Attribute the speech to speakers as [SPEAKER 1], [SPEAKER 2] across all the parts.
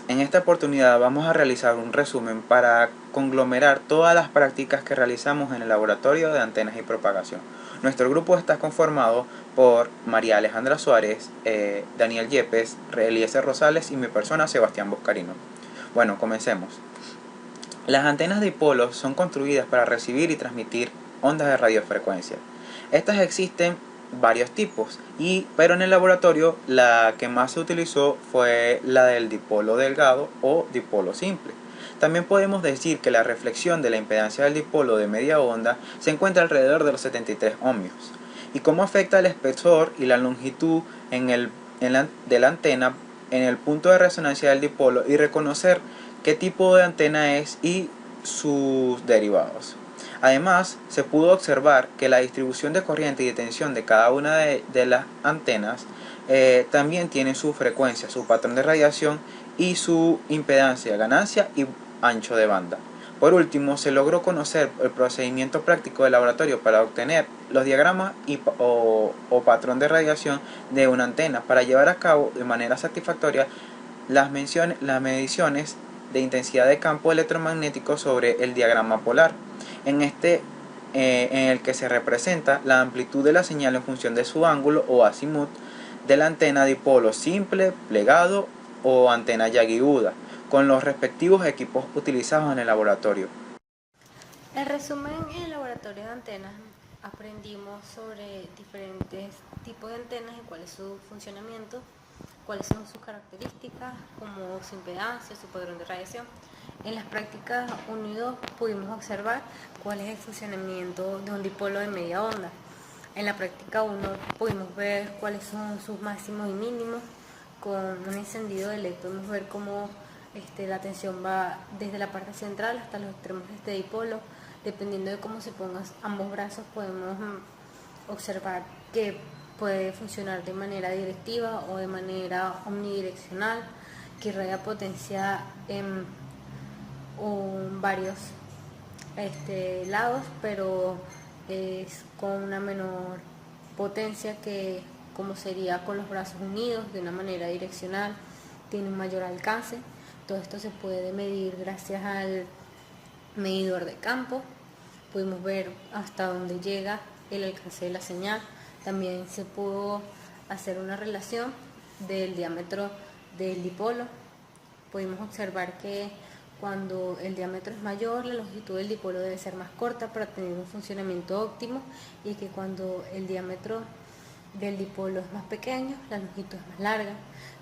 [SPEAKER 1] En esta oportunidad vamos a realizar un resumen para conglomerar todas las prácticas que realizamos en el laboratorio de antenas y propagación. Nuestro grupo está conformado por María Alejandra Suárez, Daniel Yepes, Eliezer Rosales y mi persona Sebastián Boscarino. Bueno, comencemos. Las antenas dipolos son construidas para recibir y transmitir ondas de radiofrecuencia. Estas existen varios tipos, pero en el laboratorio la que más se utilizó fue la del dipolo delgado o dipolo simple. También podemos decir que la reflexión de la impedancia del dipolo de media onda se encuentra alrededor de los 73 ohmios. ¿Y cómo afecta el espesor y la longitud de la antena en el punto de resonancia del dipolo y reconocer qué tipo de antena es y sus derivados? Además, se pudo observar que la distribución de corriente y de tensión de cada una de las antenas también tiene su frecuencia, su patrón de radiación y su impedancia, ganancia y ancho de banda. Por último, se logró conocer el procedimiento práctico del laboratorio para obtener los diagramas o patrón de radiación de una antena para llevar a cabo de manera satisfactoria las mediciones de intensidad de campo electromagnético sobre el diagrama polar, en el que se representa la amplitud de la señal en función de su ángulo o azimut de la antena dipolo simple, plegado o antena yaguiuda, con los respectivos equipos utilizados en el laboratorio.
[SPEAKER 2] En resumen, en el laboratorio de antenas aprendimos sobre diferentes tipos de antenas y cuál es su funcionamiento, cuáles son sus características, como su impedancia, su patrón de radiación. En las prácticas 1 y 2 pudimos observar cuál es el funcionamiento de un dipolo de media onda. En la práctica 1 pudimos ver cuáles son sus máximos y mínimos. Con un encendido de LED podemos ver cómo la tensión va desde la parte central hasta los extremos de este dipolo. Dependiendo de cómo se pongan ambos brazos, podemos observar que puede funcionar de manera directiva o de manera omnidireccional, que irradia potencia en varios lados, pero es con una menor potencia que como sería con los brazos unidos de una manera direccional, tiene un mayor alcance. Todo esto se puede medir gracias al medidor de campo. Pudimos ver hasta dónde llega el alcance de la señal. También se pudo hacer una relación del diámetro del dipolo. Pudimos observar que cuando el diámetro es mayor, la longitud del dipolo debe ser más corta para tener un funcionamiento óptimo, y que cuando el diámetro del dipolo es más pequeño, la longitud es más larga.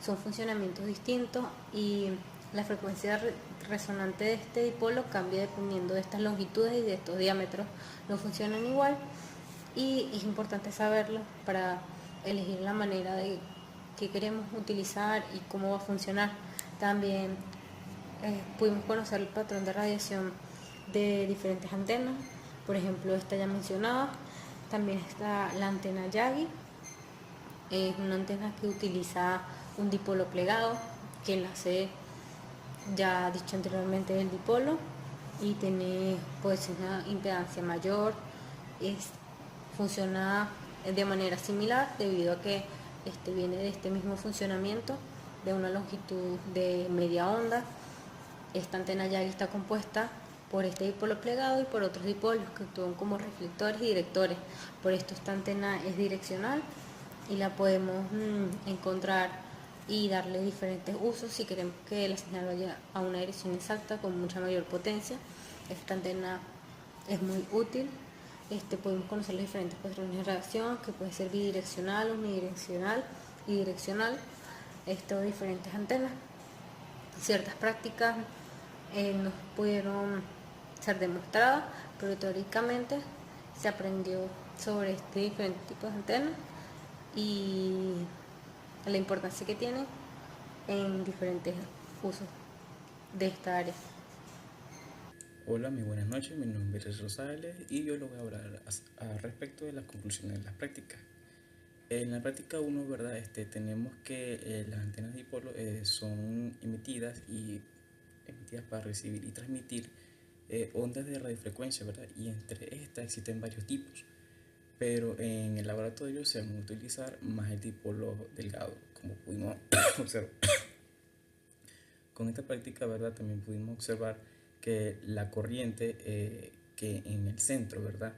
[SPEAKER 2] Son funcionamientos distintos y la frecuencia resonante de este dipolo cambia dependiendo de estas longitudes y de estos diámetros. No funcionan igual y es importante saberlo para elegir la manera de que queremos utilizar y cómo va a funcionar. También pudimos conocer el patrón de radiación de diferentes antenas. Por ejemplo, esta ya mencionada. También está la antena Yagi. Es una antena que utiliza un dipolo plegado, que nace, ya dicho anteriormente, del dipolo y tiene pues una impedancia mayor. Funciona de manera similar debido a que viene de este mismo funcionamiento de una longitud de media onda. Esta antena ya está compuesta por este dipolo plegado y por otros dipolos que actúan como reflectores y directores. Por esto esta antena es direccional y la podemos encontrar y darle diferentes usos si queremos que la señal vaya a una dirección exacta con mucha mayor potencia. Esta antena es muy útil. Podemos conocer los diferentes patrones de radiación, que puede ser bidireccional, unidireccional y direccional. Diferentes antenas. Ciertas prácticas no pudieron ser demostradas, pero teóricamente se aprendió sobre diferentes tipos de antenas y la importancia que tienen en diferentes usos de esta área.
[SPEAKER 3] Hola, muy buenas noches, mi nombre es Rosales y yo les voy a hablar respecto de las conclusiones de las prácticas. En la práctica 1, ¿verdad? Tenemos que las antenas dipolo son emitidas para recibir y transmitir ondas de radiofrecuencia, ¿verdad? Y entre estas existen varios tipos, pero en el laboratorio se van a utilizar más el dipolo delgado, como pudimos observar. con esta práctica, ¿verdad? También pudimos observar que la corriente que en el centro, ¿verdad?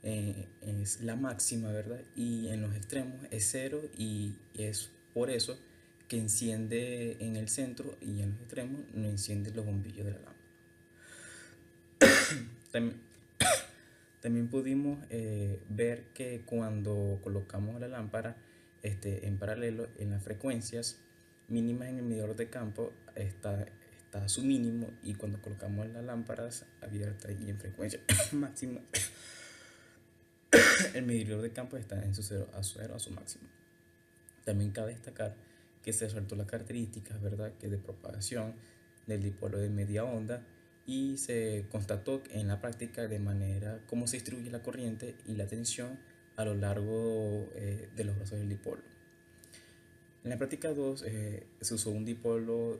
[SPEAKER 3] Es la máxima, ¿verdad? Y en los extremos es cero y es por eso que enciende en el centro y en los extremos no enciende los bombillos de la lámpara. También, también pudimos ver que cuando colocamos la lámpara en paralelo en las frecuencias mínimas en el medidor de campo está a su mínimo, y cuando colocamos las lámparas abiertas y en frecuencia máxima el medidor de campo está en su cero a su máximo. También cabe destacar que se resaltó las características, ¿verdad?, que de propagación del dipolo de media onda, y se constató en la práctica de manera cómo se distribuye la corriente y la tensión a lo largo de los brazos del dipolo. En la práctica 2 se usó un dipolo.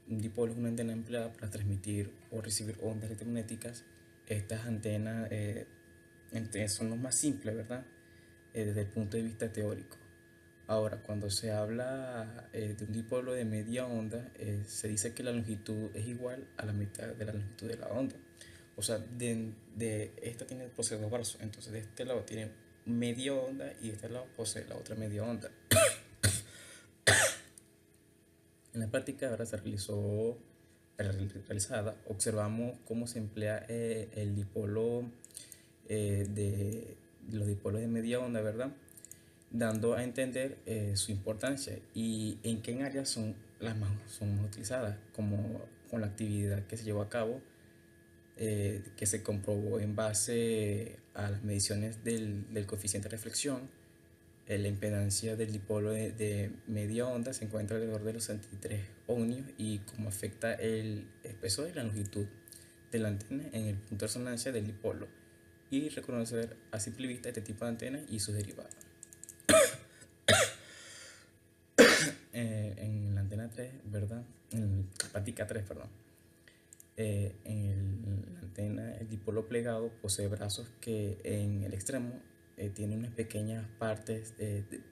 [SPEAKER 3] Un dipolo es una antena empleada para transmitir o recibir ondas electromagnéticas. Estas antenas son los más simples, ¿verdad? Desde el punto de vista teórico. Ahora, cuando se habla de un dipolo de media onda, se dice que la longitud es igual a la mitad de la longitud de la onda. O sea, esta posee dos brazos, entonces de este lado tiene media onda y de este lado posee la otra media onda. En la práctica ahora realizada, observamos cómo se emplea el dipolo de los dipolos de media onda, ¿verdad?, dando a entender su importancia y en qué áreas son más utilizadas, como con la actividad que se llevó a cabo, que se comprobó en base a las mediciones del coeficiente de reflexión. La impedancia del dipolo de media onda se encuentra alrededor de los 63 ohmios, y cómo afecta el espesor y la longitud de la antena en el punto de resonancia del dipolo, y reconocer a simple vista este tipo de antena y sus derivados. En la antena 3, ¿verdad? En la práctica 3, perdón. La antena, el dipolo plegado posee brazos que en el extremo tienen unas pequeñas partes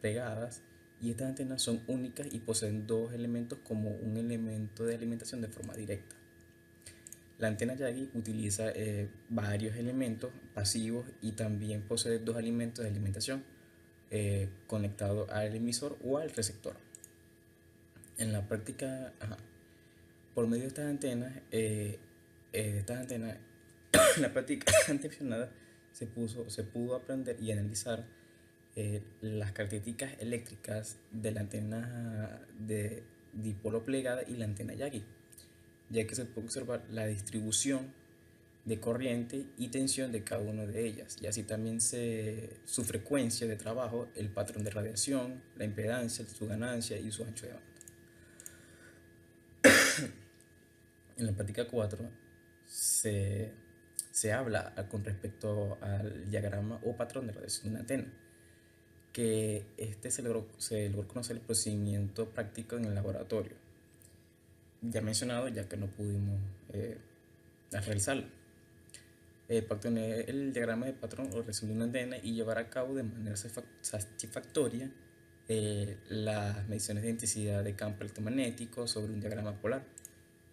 [SPEAKER 3] plegadas, y estas antenas son únicas y poseen dos elementos como un elemento de alimentación de forma directa. La antena Yagi utiliza varios elementos pasivos y también posee dos elementos de alimentación conectados al emisor o al receptor. En la práctica, por medio de estas antenas, en la práctica antes mencionada, se pudo aprender y analizar las características eléctricas de la antena de dipolo plegada y la antena Yagi, ya que se puede observar la distribución de corriente y tensión de cada una de ellas, y así también su frecuencia de trabajo, el patrón de radiación, la impedancia, su ganancia y su ancho de banda. En la práctica 4 se habla con respecto al diagrama o patrón de radiación de una antena, que se logró conocer el procedimiento práctico en el laboratorio, ya mencionado, ya que no pudimos realizarlo. Para obtener el diagrama de patrón o resolver una antena y llevar a cabo de manera satisfactoria las mediciones de intensidad de campo electromagnético sobre un diagrama polar,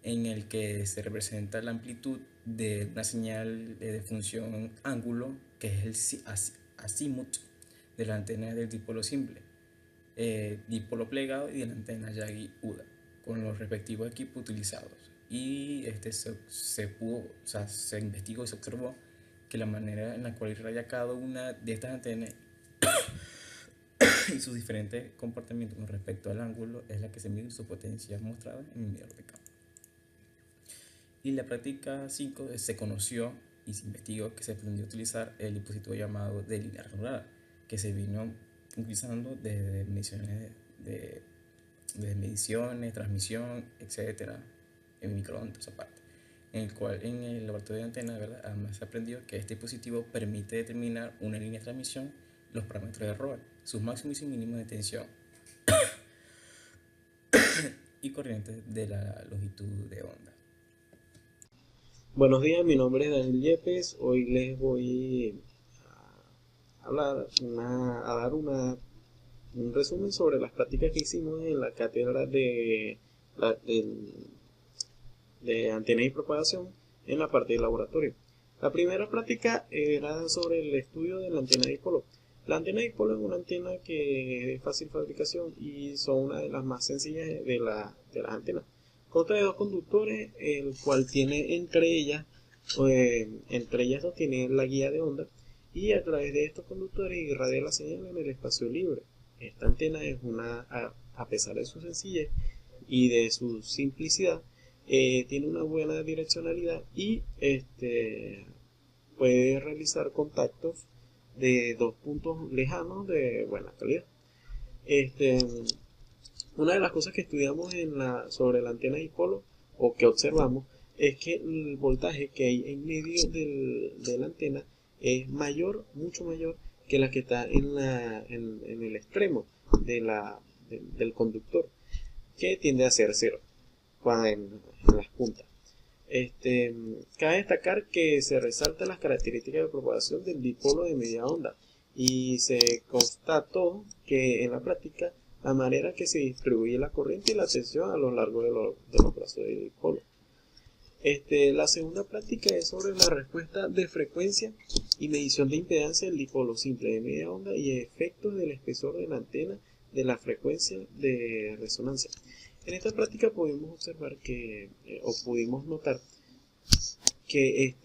[SPEAKER 3] en el que se representa la amplitud de una señal de función ángulo, que es el azimut de la antena del dipolo simple, dipolo plegado y de la antena Yagi-Uda, con los respectivos equipos utilizados. Y se investigó y se observó que la manera en la cual irradia cada una de estas antenas y sus diferentes comportamientos con respecto al ángulo es la que se mide su potencia mostrada en el medidor de campo. Y en la práctica 5 se conoció y se investigó que se aprendió a utilizar el dispositivo llamado de línea ranurada, que se vino utilizando desde mediciones, transmisión, etcétera, en microondas aparte, en el cual en el laboratorio de antenas, ¿verdad?, además se aprendió que este dispositivo permite determinar una línea de transmisión, los parámetros de ROA, sus máximos y mínimos de tensión y corrientes de la longitud de onda.
[SPEAKER 4] Buenos días, mi nombre es Daniel Yepes. Hoy les voy a dar un resumen sobre las prácticas que hicimos en la cátedra del de antenas y propagación en la parte del laboratorio. La primera práctica era sobre el estudio de la antena dipolo. La antena dipolo es una antena que es de fácil fabricación y son una de las más sencillas de las antenas. Consta de dos conductores, el cual tiene entre ellas dos tiene la guía de onda, y a través de estos conductores irradia la señal en el espacio libre. Esta antena es a pesar de su sencillez y de su simplicidad, tiene una buena direccionalidad y puede realizar contactos de dos puntos lejanos de buena calidad. Una de las cosas que estudiamos sobre la antena dipolo, o que observamos, es que el voltaje que hay en medio de la antena es mayor, mucho mayor que la que está en el extremo del conductor, que tiende a ser cero en las puntas. Cabe destacar que se resaltan las características de propagación del dipolo de media onda, y se constató que en la práctica la manera que se distribuye la corriente y la tensión a lo largo de los brazos del dipolo. La segunda práctica es sobre la respuesta de frecuencia y medición de impedancia del dipolo simple de media onda y efectos del espesor de la antena de la frecuencia de resonancia. En esta práctica pudimos observar o pudimos notar que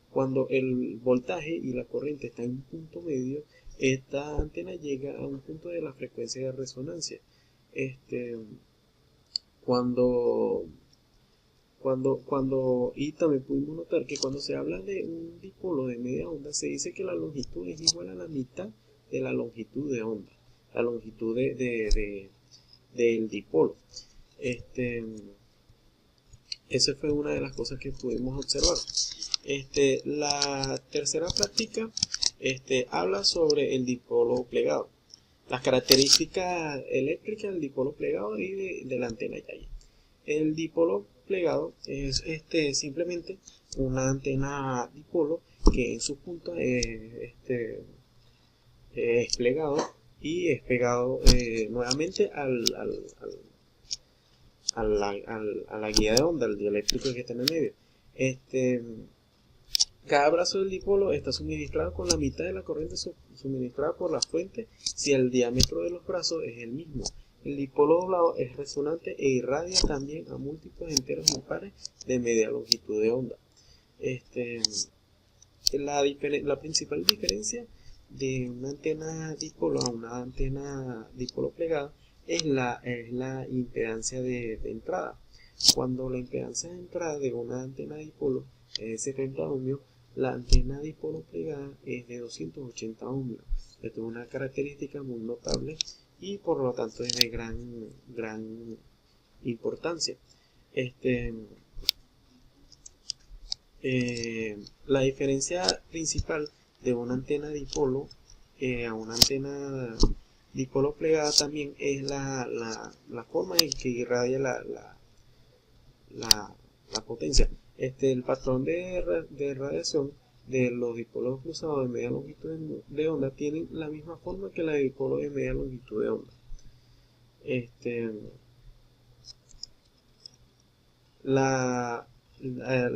[SPEAKER 4] cuando el voltaje y la corriente están en un punto medio, esta antena llega a un punto de la frecuencia de resonancia. Y también pudimos notar que cuando se habla de un dipolo de media onda, se dice que la longitud es igual a la mitad de la longitud de onda, la longitud del dipolo. Esa fue una de las cosas que pudimos observar. La tercera práctica habla sobre el dipolo plegado, las características eléctricas del dipolo plegado y de la antena Yagi. El dipolo plegado es simplemente una antena dipolo que en sus puntas es plegado y es pegado nuevamente a la guía de onda, al dieléctrico que está en el medio. Cada brazo del dipolo está suministrado con la mitad de la corriente suministrada por la fuente si el diámetro de los brazos es el mismo. El dipolo doblado es resonante e irradia también a múltiplos enteros impares de media longitud de onda. La principal diferencia de una antena dipolo a una antena dipolo plegada es la impedancia de entrada. Cuando la impedancia de entrada de una antena dipolo es de 70 ohmios, la antena dipolo plegada es de 280 ohmios. Esto es una característica muy notable y por lo tanto es de gran importancia. La diferencia principal de una antena dipolo a una antena dipolo plegada también es la forma en que irradia la potencia. El patrón de radiación de los dipolos cruzados de media longitud de onda tienen la misma forma que la de dipolos de media longitud de onda. La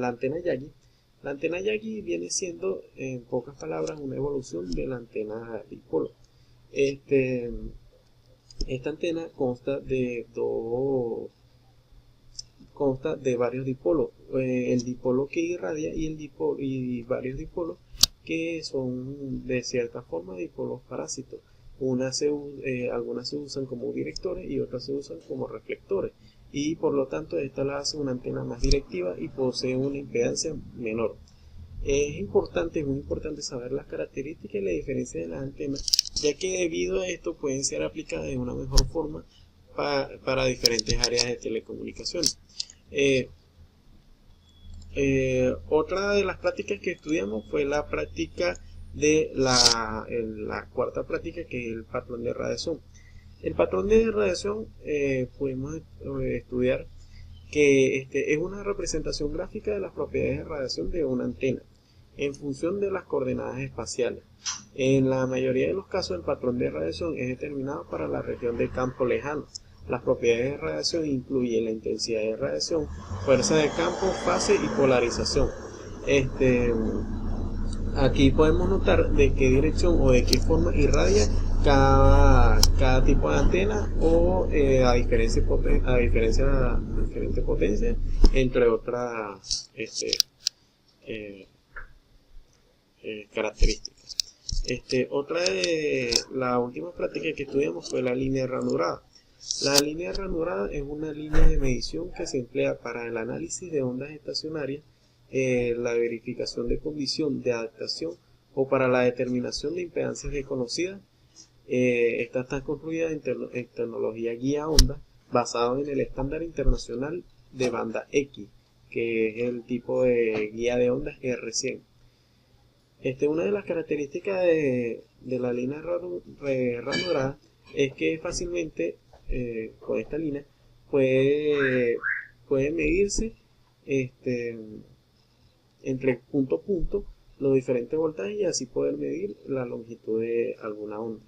[SPEAKER 4] antena Yagi. La antena Yagi viene siendo, en pocas palabras, una evolución de la antena dipolo. Esta antena consta de varios dipolos, el dipolo que irradia y varios dipolos que son de cierta forma dipolos parásitos. Algunas se usan como directores y otras se usan como reflectores, y por lo tanto esta la hace una antena más directiva y posee una impedancia menor. Es muy importante saber las características y la diferencia de las antenas, ya que debido a esto pueden ser aplicadas de una mejor forma para diferentes áreas de telecomunicaciones. Otra de las prácticas que estudiamos fue la práctica de la cuarta práctica, que es el patrón de radiación. El patrón de radiación pudimos estudiar que es una representación gráfica de las propiedades de radiación de una antena en función de las coordenadas espaciales. En la mayoría de los casos, el patrón de radiación es determinado para la región de campo lejano. Las propiedades de radiación incluyen la intensidad de radiación, fuerza de campo, fase y polarización. Aquí podemos notar de qué dirección o de qué forma irradia cada tipo de antena o a diferente potencia, entre otras características. Otra de la última práctica que estudiamos fue la línea ranurada. La línea ranurada es una línea de medición que se emplea para el análisis de ondas estacionarias, la verificación de condición de adaptación o para la determinación de impedancias desconocidas. Esta está construida en tecnología guía onda basado en el estándar internacional de banda X, que es el tipo de guía de ondas R100. Una de las características de la línea ranurada es que fácilmente con esta línea puede medirse entre punto a punto los diferentes voltajes y así poder medir la longitud de alguna onda.